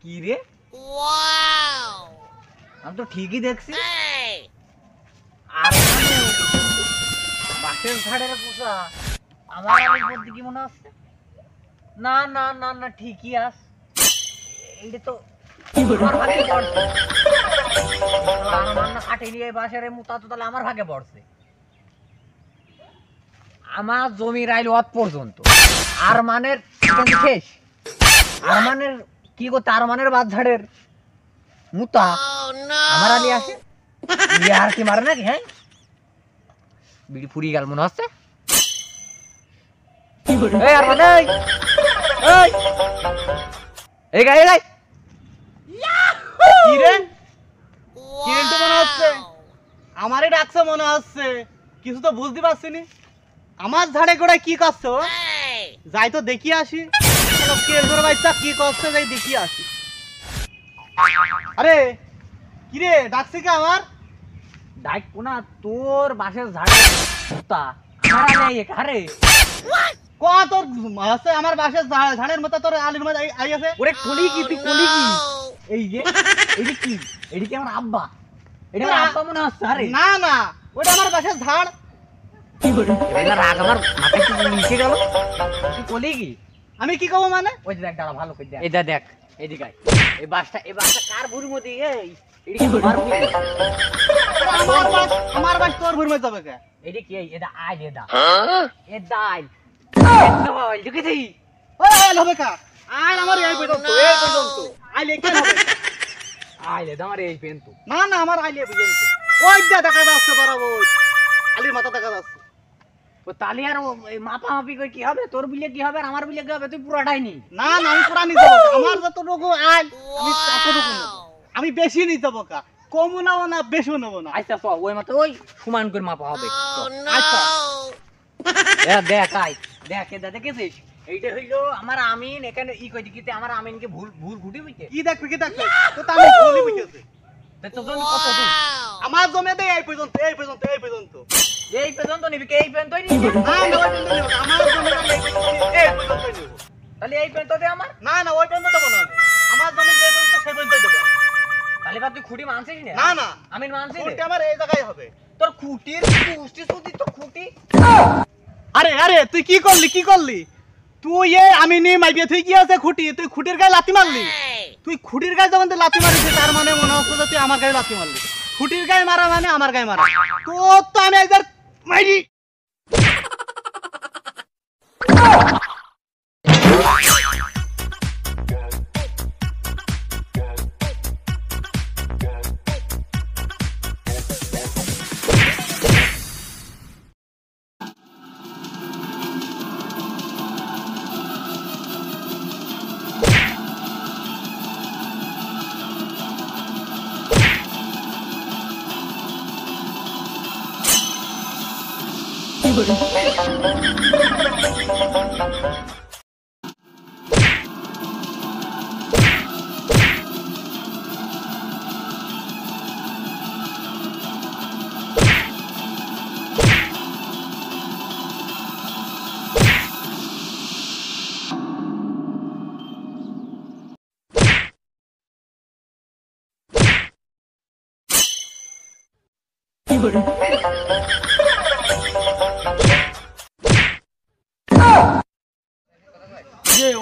কি রে? আমি তো ঠিকই দেখছি। বাঁশের ঝাড়ের পোষা আমার মধ্যে কি মনে হচ্ছে? না না না না, ঠিকই আস। এইটা তো আমার ভাগে পড়ছে। আমার না কাটে নিয়ে বাঁশের মুতা তো তাহলে আমার ভাগে পড়ছে। আমার জমির আইল অত পর্যন্ত আর মানের শেষ। আর মানের কি করতে? আর মানের বাদ ঝাড়ের মুতা আমার আলি আসে। আর কি মারে নাকি? হ্যাঁ, বিড়ি ফুরিয়ে গেল মনে হচ্ছে। আমারে ডাকছে মনে হচ্ছে, কিছু তো বুঝতে পারছি নি। আমার ঝাড়ে গোড়ায় কি করছো? যাই তো দেখি আসি বাচ্চা কি করছে, যাই দেখি আসি। আরে কি রে, ডাকছে কি আমার? ডাকবো না, তোর বাসের ঝাড়ে তোর আমার বাসের ঝাড়ের মতো তোর আলির মধ্যে আই আছে। ওরে কলি কি, তুই কলি কি? এই যে এইটা কি? এইটা কি আমার আব্বা? এটা আমার আব্বা মনে হচ্ছে। আরে না না, ওটা আমার বাসের ঝাড়। এবার রাগ আমার মাথায় কি নিচে গেল? তুই কলি কি? আমি কি কব মানে? ওই যে দেখ, দাঁড়া ভালো করে দেখ। এটা দেখ, এদিকে আয়। এই বাসটা কার ভুর মধ্যে? এই এটা কি আমার ভুর? আমার বাস তোর ভুর মধ্যে যাবে কে? এটা কি? এটা আইল, এটা এটা আইল। দেখেছি আইল হবে কা? আইল আমার এই পর্যন্ত, এই পর্যন্ত আইল কেন হবে? আইল এটা আমার এই পেন তো। না না, আমার আইল এই পর্যন্ত। ওই দা দেখা যাচ্ছে বরাবর, আলির মাথা দেখা যাচ্ছে। ও তালি আর মাপামাপি কই কি হবে? তোর বিলে কি হবে আর আমার বিলে কি হবে? তুই পুরাটাই নি। না না, আমি পুরা নিতে যাবো। আমার যতটুকু আইল আমি ততটুকু নেব। আমি বেশি নিতে যাবো কা? কমও নেব না, বেশিও নেব না। আচ্ছা চ, ওই মতো ওই সমান করে মাপা হবে। আচ্ছা দেখ আয়, দেখ এটা দেখেছিস? এইটা হইলো আমার আমিন। এখানে ই কই দিতে আমার আমিনকে ভুল ভুল ঘুটি হইতে। কি দেখবে, কি দেখবে? তো আমি বলি বুঝেছে। তো জমি কত দূর? আমার জমি দেই এই পর্যন্ত, এই পর্যন্ত, এই পর্যন্ত। এই পর্যন্ত নিবি? এই পর্যন্তই নিবি? না না, ওই পর্যন্ত নেব। আমার জমি এই পর্যন্ত নেব। তাহলে এই পর্যন্ত দে আমার। না না, ওই পর্যন্ত দেব না। আমার জমি যে পর্যন্ত সেই পর্যন্ত দেব। তাহলে বা তুই খুঁটি মানছিস না? না না, আমিন মানছিস? খুঁটি আমার এই জায়গায় হবে। তোর খুঁটির পুষ্টি সুতি তো খুঁটি। আরে আরে, তুই কি করলি, কি করলি? তুই আমি নি মাইবিয়ে তুই কি আছে খুঁটি, তুই খুঁটির গায়ে লাথি মারলি। তুই খুঁটির গায়ে যখন লাথি মারিস তার মানে মনে হচ্ছে যে তুই আমার গায়ে লাথি মারলি। খুঁটির গায়ে মারা মানে আমার গায়ে মারা। তোর তো আমি একবার মাইরি।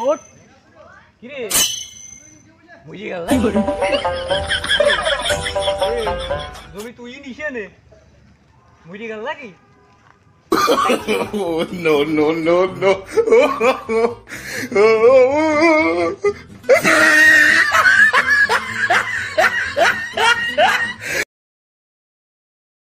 ওঠ কি রে, বুঝে গেল? জমি তুই নিশে নে। বুঝে গেল নাকি? No, no, no, no.